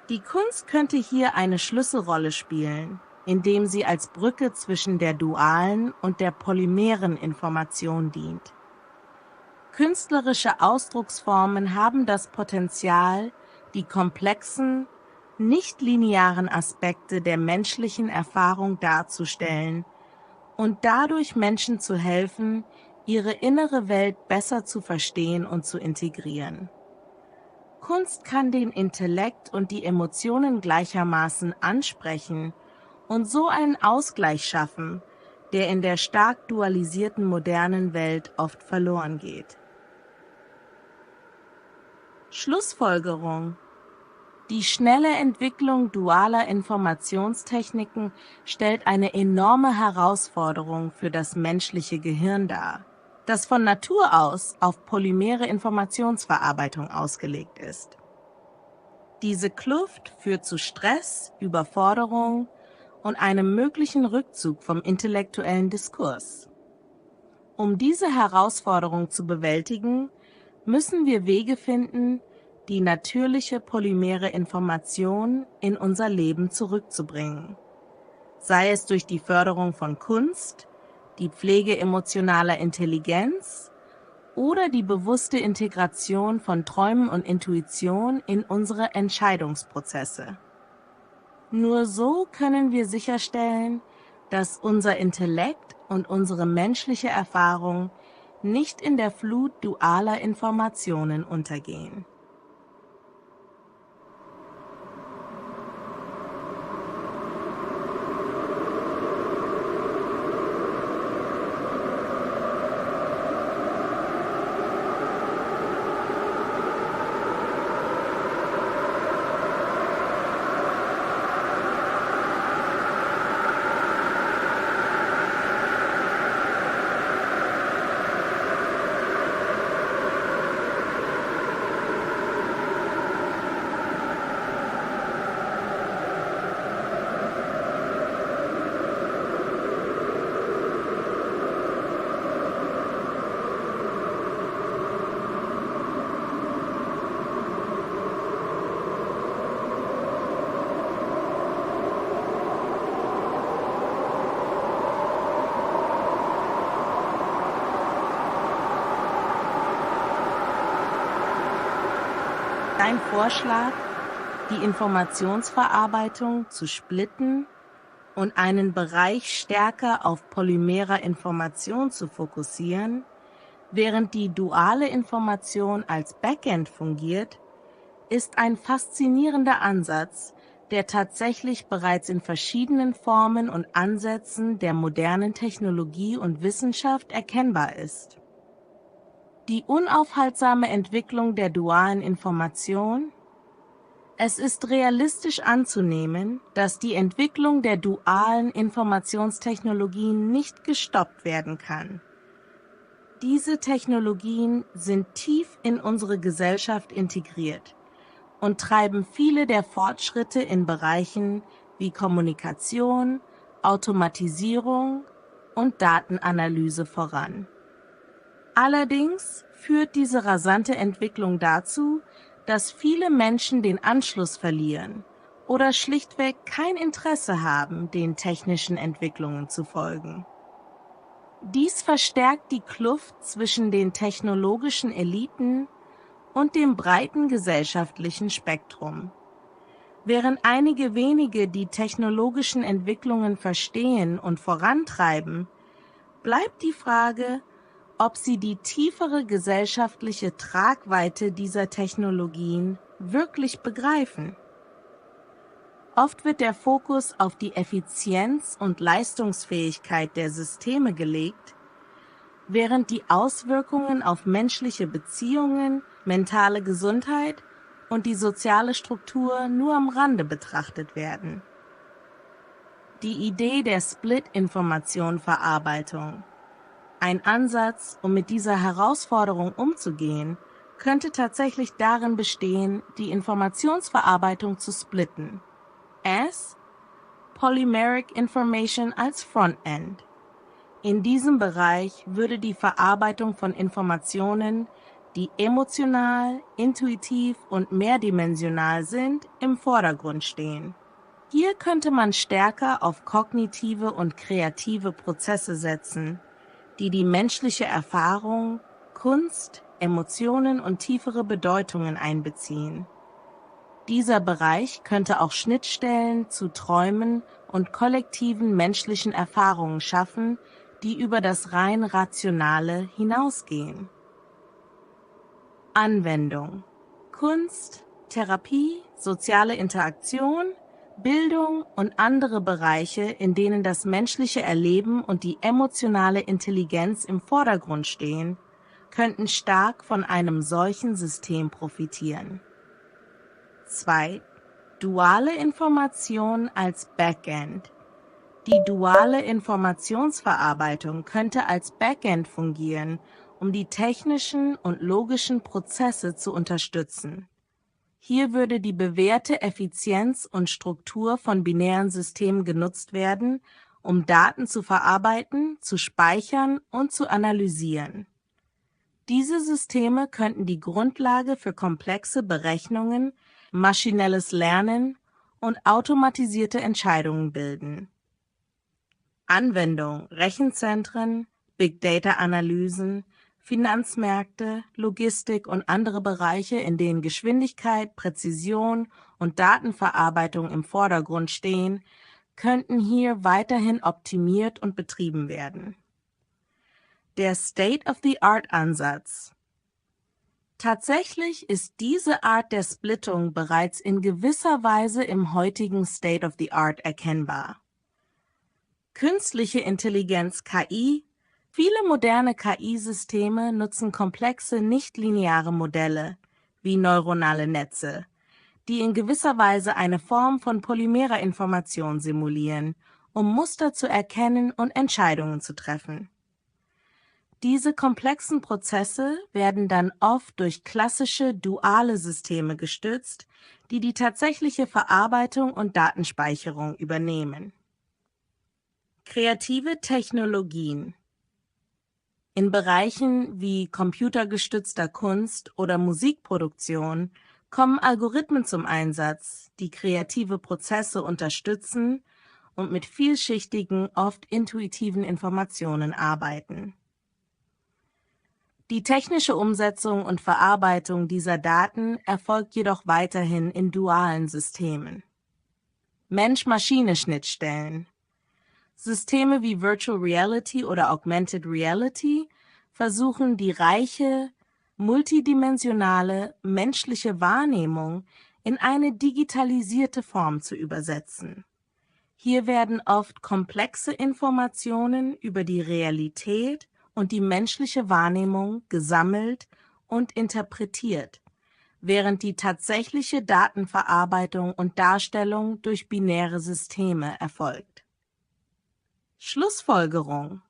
Die Kunst könnte hier eine Schlüsselrolle spielen, indem sie als Brücke zwischen der dualen und der polymeren Information dient. Künstlerische Ausdrucksformen haben das Potenzial, die komplexen, nicht-linearen Aspekte der menschlichen Erfahrung darzustellen und dadurch Menschen zu helfen, ihre innere Welt besser zu verstehen und zu integrieren. Kunst kann den Intellekt und die Emotionen gleichermaßen ansprechen und so einen Ausgleich schaffen, der in der stark dualisierten modernen Welt oft verloren geht. Schlussfolgerung: Die schnelle Entwicklung dualer Informationstechniken stellt eine enorme Herausforderung für das menschliche Gehirn dar, das von Natur aus auf polymere Informationsverarbeitung ausgelegt ist. Diese Kluft führt zu Stress, Überforderung und einem möglichen Rückzug vom intellektuellen Diskurs. Um diese Herausforderung zu bewältigen, müssen wir Wege finden, die natürliche polymere Information in unser Leben zurückzubringen. Sei es durch die Förderung von Kunst, die Pflege emotionaler Intelligenz oder die bewusste Integration von Träumen und Intuition in unsere Entscheidungsprozesse. Nur so können wir sicherstellen, dass unser Intellekt und unsere menschliche Erfahrung nicht in der Flut dualer Informationen untergehen. Dein Vorschlag, die Informationsverarbeitung zu splitten und einen Bereich stärker auf polymerer Information zu fokussieren, während die duale Information als Backend fungiert, ist ein faszinierender Ansatz, der tatsächlich bereits in verschiedenen Formen und Ansätzen der modernen Technologie und Wissenschaft erkennbar ist. Die unaufhaltsame Entwicklung der dualen Information. Es ist realistisch anzunehmen, dass die Entwicklung der dualen Informationstechnologien nicht gestoppt werden kann. Diese Technologien sind tief in unsere Gesellschaft integriert und treiben viele der Fortschritte in Bereichen wie Kommunikation, Automatisierung und Datenanalyse voran. Allerdings führt diese rasante Entwicklung dazu, dass viele Menschen den Anschluss verlieren oder schlichtweg kein Interesse haben, den technischen Entwicklungen zu folgen. Dies verstärkt die Kluft zwischen den technologischen Eliten und dem breiten gesellschaftlichen Spektrum. Während einige wenige die technologischen Entwicklungen verstehen und vorantreiben, bleibt die Frage, ob sie die tiefere gesellschaftliche Tragweite dieser Technologien wirklich begreifen. Oft wird der Fokus auf die Effizienz und Leistungsfähigkeit der Systeme gelegt, während die Auswirkungen auf menschliche Beziehungen, mentale Gesundheit und die soziale Struktur nur am Rande betrachtet werden. Die Idee der Split-Information-Verarbeitung, Ein Ansatz, um mit dieser Herausforderung umzugehen, könnte tatsächlich darin bestehen, die Informationsverarbeitung zu splitten. Polymeric Information als Frontend. In diesem Bereich würde die Verarbeitung von Informationen, die emotional, intuitiv und mehrdimensional sind, im Vordergrund stehen. Hier könnte man stärker auf kognitive und kreative Prozesse setzen, die die menschliche Erfahrung, Kunst, Emotionen und tiefere Bedeutungen einbeziehen. Dieser Bereich könnte auch Schnittstellen zu Träumen und kollektiven menschlichen Erfahrungen schaffen, die über das rein Rationale hinausgehen. Anwendung: Kunst, Therapie, soziale Interaktion, Bildung und andere Bereiche, in denen das menschliche Erleben und die emotionale Intelligenz im Vordergrund stehen, könnten stark von einem solchen System profitieren. 2. Duale Information als Backend. Die duale Informationsverarbeitung könnte als Backend fungieren, um die technischen und logischen Prozesse zu unterstützen. Hier würde die bewährte Effizienz und Struktur von binären Systemen genutzt werden, um Daten zu verarbeiten, zu speichern und zu analysieren. Diese Systeme könnten die Grundlage für komplexe Berechnungen, maschinelles Lernen und automatisierte Entscheidungen bilden. Anwendung: Rechenzentren, Big Data-Analysen, Finanzmärkte, Logistik und andere Bereiche, in denen Geschwindigkeit, Präzision und Datenverarbeitung im Vordergrund stehen, könnten hier weiterhin optimiert und betrieben werden. Der State-of-the-Art-Ansatz. Tatsächlich ist diese Art der Splittung bereits in gewisser Weise im heutigen State-of-the-Art erkennbar. Künstliche Intelligenz (KI). Viele moderne KI-Systeme nutzen komplexe nichtlineare Modelle, wie neuronale Netze, die in gewisser Weise eine Form von polymerer Information simulieren, um Muster zu erkennen und Entscheidungen zu treffen. Diese komplexen Prozesse werden dann oft durch klassische duale Systeme gestützt, die die tatsächliche Verarbeitung und Datenspeicherung übernehmen. Kreative Technologien. In Bereichen wie computergestützter Kunst oder Musikproduktion kommen Algorithmen zum Einsatz, die kreative Prozesse unterstützen und mit vielschichtigen, oft intuitiven Informationen arbeiten. Die technische Umsetzung und Verarbeitung dieser Daten erfolgt jedoch weiterhin in dualen Systemen. Mensch-Maschine-Schnittstellen. Systeme wie Virtual Reality oder Augmented Reality versuchen, die reiche, multidimensionale menschliche Wahrnehmung in eine digitalisierte Form zu übersetzen. Hier werden oft komplexe Informationen über die Realität und die menschliche Wahrnehmung gesammelt und interpretiert, während die tatsächliche Datenverarbeitung und Darstellung durch binäre Systeme erfolgt. Schlussfolgerung: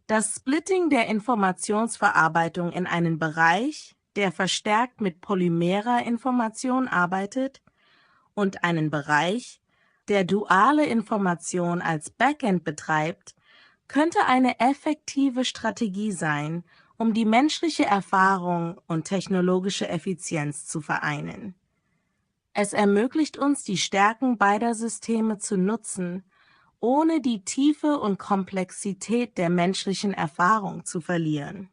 Das Splitting der Informationsverarbeitung in einen Bereich, der verstärkt mit polymerer Information arbeitet, und einen Bereich, der duale Information als Backend betreibt, könnte eine effektive Strategie sein, um die menschliche Erfahrung und technologische Effizienz zu vereinen. Es ermöglicht uns, die Stärken beider Systeme zu nutzen, ohne die Tiefe und Komplexität der menschlichen Erfahrung zu verlieren.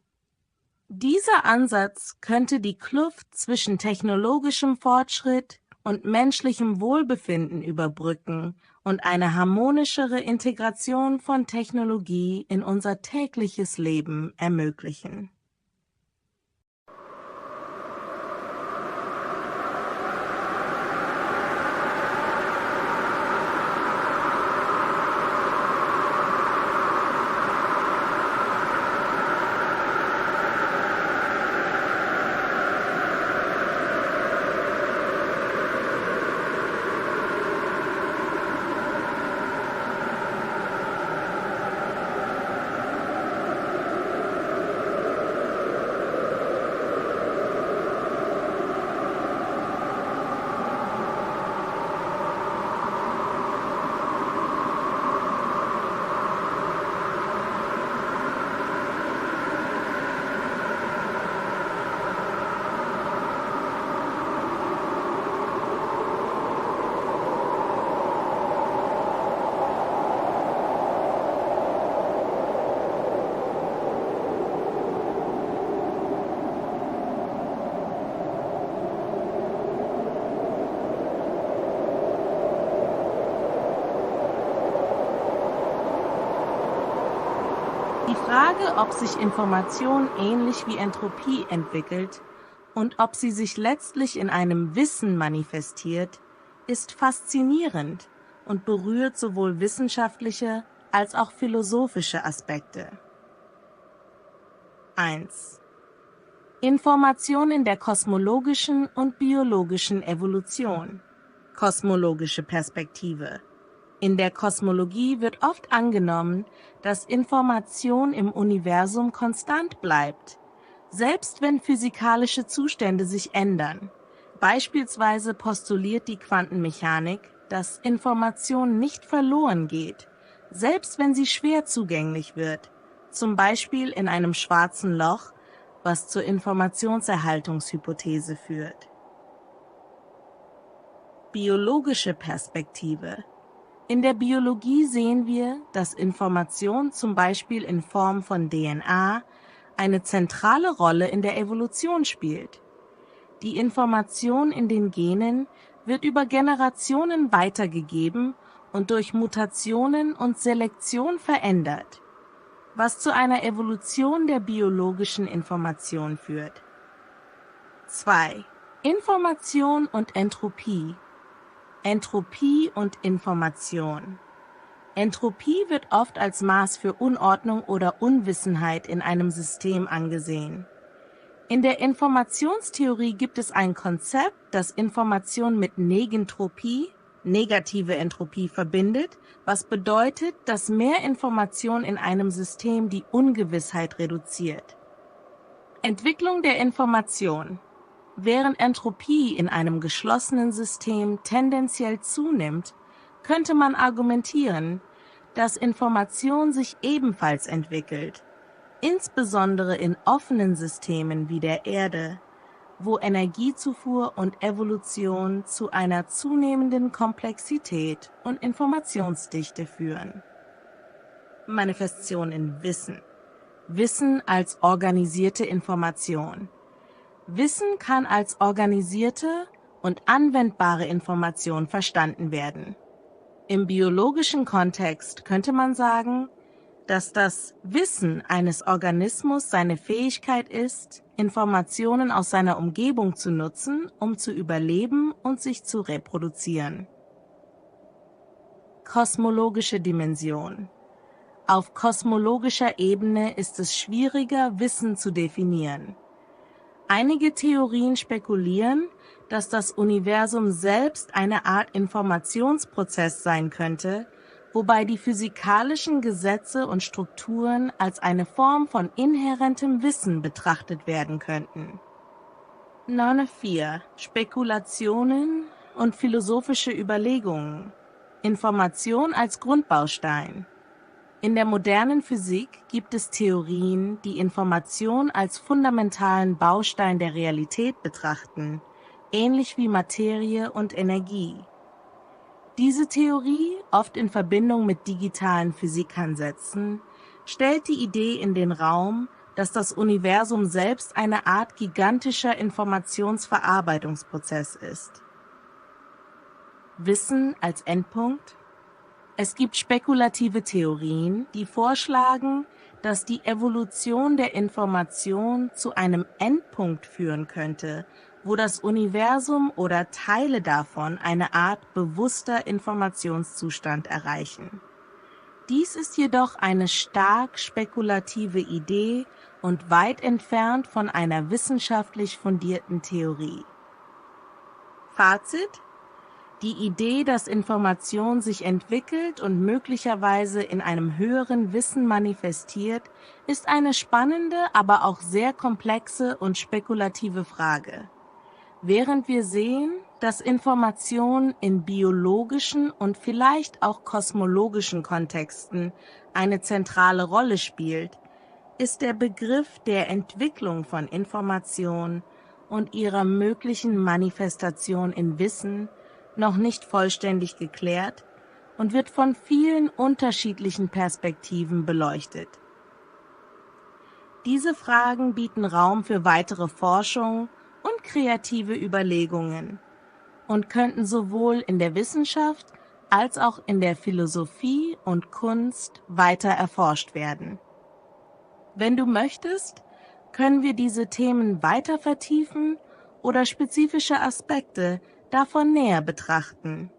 Dieser Ansatz könnte die Kluft zwischen technologischem Fortschritt und menschlichem Wohlbefinden überbrücken und eine harmonischere Integration von Technologie in unser tägliches Leben ermöglichen. Frage, ob sich Information ähnlich wie Entropie entwickelt und ob sie sich letztlich in einem Wissen manifestiert, ist faszinierend und berührt sowohl wissenschaftliche als auch philosophische Aspekte. 1. Information in der kosmologischen und biologischen Evolution. Kosmologische Perspektive. In der Kosmologie wird oft angenommen, dass Information im Universum konstant bleibt, selbst wenn physikalische Zustände sich ändern. Beispielsweise postuliert die Quantenmechanik, dass Information nicht verloren geht, selbst wenn sie schwer zugänglich wird, zum Beispiel in einem schwarzen Loch, was zur Informationserhaltungshypothese führt. Biologische Perspektive. In der Biologie sehen wir, dass Information zum Beispiel in Form von DNA eine zentrale Rolle in der Evolution spielt. Die Information in den Genen wird über Generationen weitergegeben und durch Mutationen und Selektion verändert, was zu einer Evolution der biologischen Information führt. 2. Information und Entropie. Entropie und Information. Entropie wird oft als Maß für Unordnung oder Unwissenheit in einem System angesehen. In der Informationstheorie gibt es ein Konzept, das Information mit Negentropie, negative Entropie, verbindet, was bedeutet, dass mehr Information in einem System die Ungewissheit reduziert. Entwicklung der Information. Während Entropie in einem geschlossenen System tendenziell zunimmt, könnte man argumentieren, dass Information sich ebenfalls entwickelt, insbesondere in offenen Systemen wie der Erde, wo Energiezufuhr und Evolution zu einer zunehmenden Komplexität und Informationsdichte führen. Manifestation in Wissen. Wissen als organisierte Information. Wissen kann als organisierte und anwendbare Information verstanden werden. Im biologischen Kontext könnte man sagen, dass das Wissen eines Organismus seine Fähigkeit ist, Informationen aus seiner Umgebung zu nutzen, um zu überleben und sich zu reproduzieren. Kosmologische Dimension. Auf kosmologischer Ebene ist es schwieriger, Wissen zu definieren. Einige Theorien spekulieren, dass das Universum selbst eine Art Informationsprozess sein könnte, wobei die physikalischen Gesetze und Strukturen als eine Form von inhärentem Wissen betrachtet werden könnten. 4. Spekulationen und philosophische Überlegungen. Information als Grundbaustein. In der modernen Physik gibt es Theorien, die Information als fundamentalen Baustein der Realität betrachten, ähnlich wie Materie und Energie. Diese Theorie, oft in Verbindung mit digitalen Physikansätzen, stellt die Idee in den Raum, dass das Universum selbst eine Art gigantischer Informationsverarbeitungsprozess ist. Wissen als Endpunkt. Es gibt spekulative Theorien, die vorschlagen, dass die Evolution der Information zu einem Endpunkt führen könnte, wo das Universum oder Teile davon eine Art bewusster Informationszustand erreichen. Dies ist jedoch eine stark spekulative Idee und weit entfernt von einer wissenschaftlich fundierten Theorie. Fazit: Die Idee, dass Information sich entwickelt und möglicherweise in einem höheren Wissen manifestiert, ist eine spannende, aber auch sehr komplexe und spekulative Frage. Während wir sehen, dass Information in biologischen und vielleicht auch kosmologischen Kontexten eine zentrale Rolle spielt, ist der Begriff der Entwicklung von Information und ihrer möglichen Manifestation in Wissen noch nicht vollständig geklärt und wird von vielen unterschiedlichen Perspektiven beleuchtet. Diese Fragen bieten Raum für weitere Forschung und kreative Überlegungen und könnten sowohl in der Wissenschaft als auch in der Philosophie und Kunst weiter erforscht werden. Wenn du möchtest, können wir diese Themen weiter vertiefen oder spezifische Aspekte davon näher betrachten.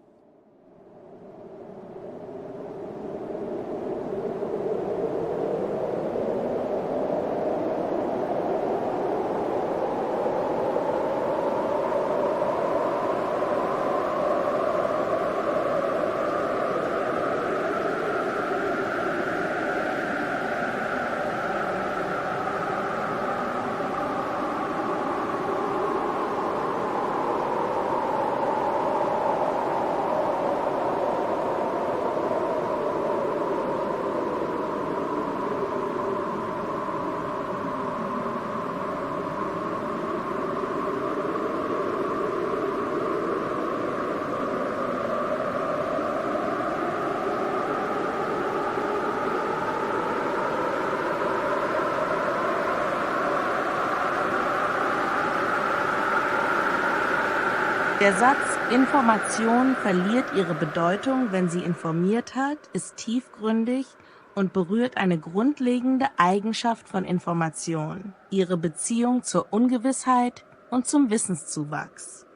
Der Satz "Information verliert ihre Bedeutung, wenn sie informiert hat" ist tiefgründig und berührt eine grundlegende Eigenschaft von Information, ihre Beziehung zur Ungewissheit und zum Wissenszuwachs.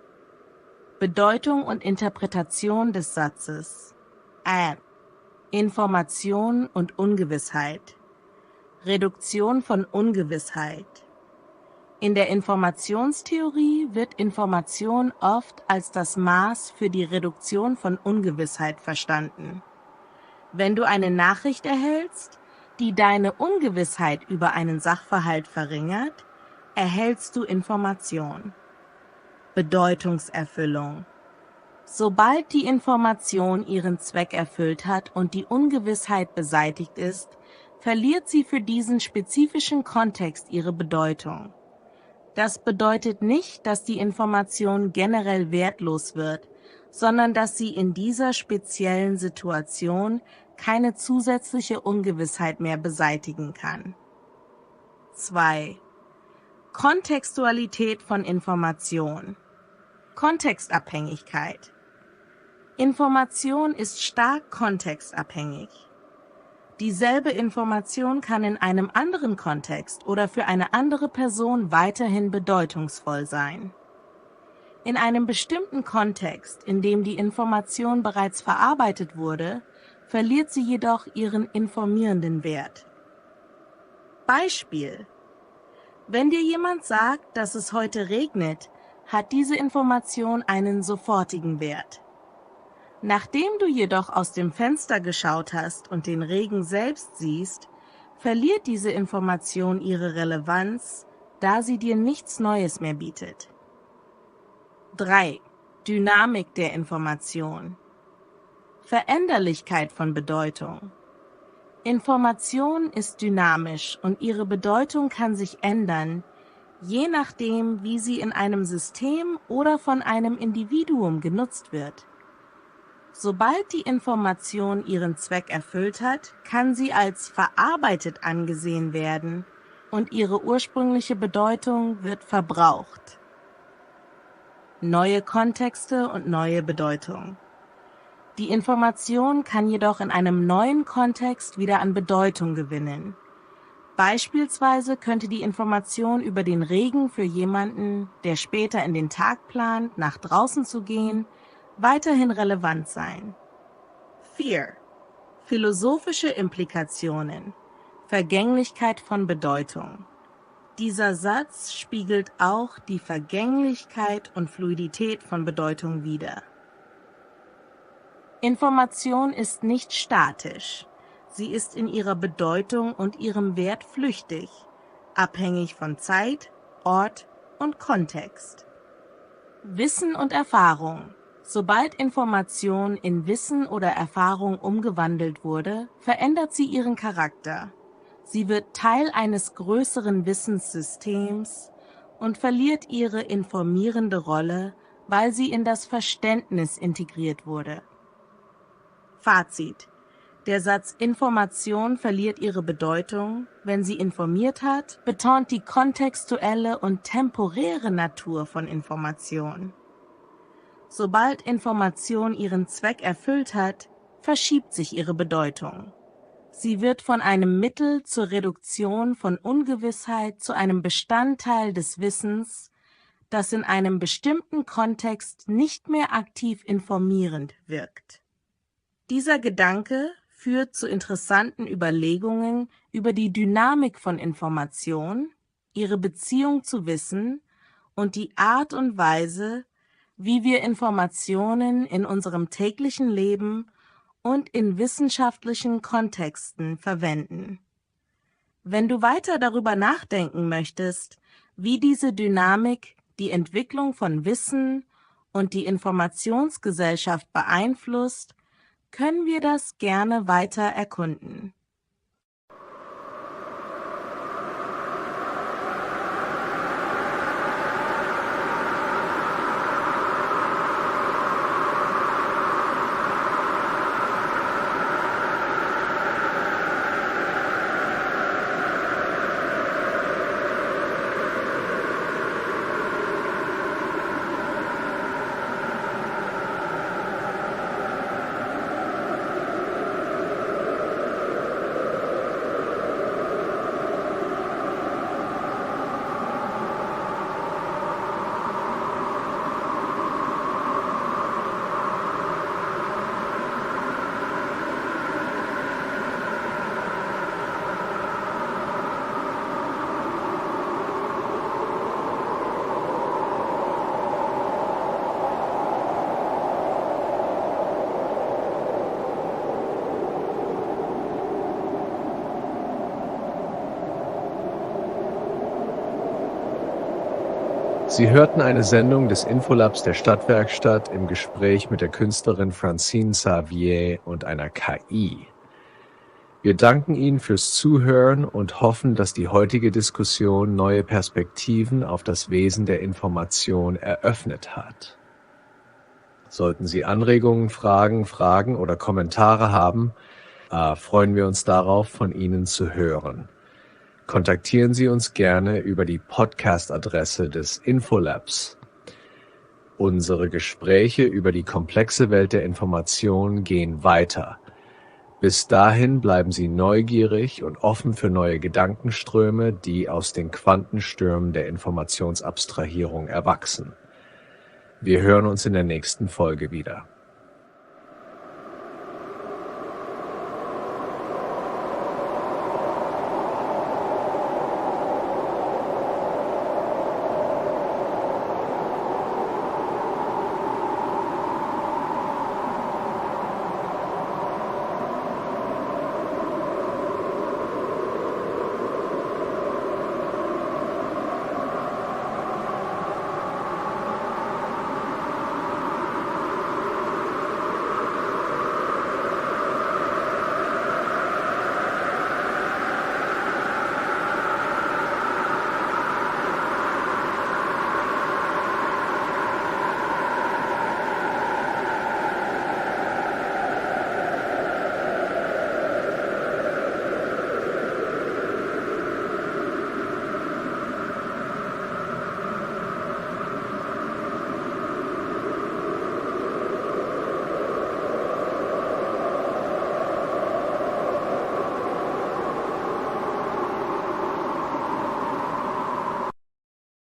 Bedeutung und Interpretation des Satzes. Information und Ungewissheit. Reduktion von Ungewissheit. In der Informationstheorie wird Information oft als das Maß für die Reduktion von Ungewissheit verstanden. Wenn du eine Nachricht erhältst, die deine Ungewissheit über einen Sachverhalt verringert, erhältst du Information. Bedeutungserfüllung. Sobald die Information ihren Zweck erfüllt hat und die Ungewissheit beseitigt ist, verliert sie für diesen spezifischen Kontext ihre Bedeutung. Das bedeutet nicht, dass die Information generell wertlos wird, sondern dass sie in dieser speziellen Situation keine zusätzliche Ungewissheit mehr beseitigen kann. 2. Kontextualität von Information. Kontextabhängigkeit. Information ist stark kontextabhängig. Dieselbe Information kann in einem anderen Kontext oder für eine andere Person weiterhin bedeutungsvoll sein. In einem bestimmten Kontext, in dem die Information bereits verarbeitet wurde, verliert sie jedoch ihren informierenden Wert. Beispiel: Wenn dir jemand sagt, dass es heute regnet, hat diese Information einen sofortigen Wert. Nachdem du jedoch aus dem Fenster geschaut hast und den Regen selbst siehst, verliert diese Information ihre Relevanz, da sie dir nichts Neues mehr bietet. 3. Dynamik der Information. Veränderlichkeit von Bedeutung. Information ist dynamisch und ihre Bedeutung kann sich ändern, je nachdem, wie sie in einem System oder von einem Individuum genutzt wird. Sobald die Information ihren Zweck erfüllt hat, kann sie als verarbeitet angesehen werden und ihre ursprüngliche Bedeutung wird verbraucht. Neue Kontexte und neue Bedeutung. Die Information kann jedoch in einem neuen Kontext wieder an Bedeutung gewinnen. Beispielsweise könnte die Information über den Regen für jemanden, der später in den Tag plant, nach draußen zu gehen, weiterhin relevant sein. 4. Philosophische Implikationen. Vergänglichkeit von Bedeutung. Dieser Satz spiegelt auch die Vergänglichkeit und Fluidität von Bedeutung wider. Information ist nicht statisch. Sie ist in ihrer Bedeutung und ihrem Wert flüchtig, abhängig von Zeit, Ort und Kontext. Wissen und Erfahrung. Sobald Information in Wissen oder Erfahrung umgewandelt wurde, verändert sie ihren Charakter. Sie wird Teil eines größeren Wissenssystems und verliert ihre informierende Rolle, weil sie in das Verständnis integriert wurde. Fazit: Der Satz "Information verliert ihre Bedeutung, wenn sie informiert hat", betont die kontextuelle und temporäre Natur von Information. Sobald Information ihren Zweck erfüllt hat, verschiebt sich ihre Bedeutung. Sie wird von einem Mittel zur Reduktion von Ungewissheit zu einem Bestandteil des Wissens, das in einem bestimmten Kontext nicht mehr aktiv informierend wirkt. Dieser Gedanke führt zu interessanten Überlegungen über die Dynamik von Information, ihre Beziehung zu Wissen und die Art und Weise, wie wir Informationen in unserem täglichen Leben und in wissenschaftlichen Kontexten verwenden. Wenn du weiter darüber nachdenken möchtest, wie diese Dynamik die Entwicklung von Wissen und die Informationsgesellschaft beeinflusst, können wir das gerne weiter erkunden. Sie hörten eine Sendung des Infolabs der Stadtwerkstatt im Gespräch mit der Künstlerin Francine Xavier und einer KI. Wir danken Ihnen fürs Zuhören und hoffen, dass die heutige Diskussion neue Perspektiven auf das Wesen der Information eröffnet hat. Sollten Sie Anregungen, Fragen oder Kommentare haben, freuen wir uns darauf, von Ihnen zu hören. Kontaktieren Sie uns gerne über die Podcast-Adresse des Infolabs. Unsere Gespräche über die komplexe Welt der Information gehen weiter. Bis dahin bleiben Sie neugierig und offen für neue Gedankenströme, die aus den Quantenstürmen der Informationsabstrahierung erwachsen. Wir hören uns in der nächsten Folge wieder.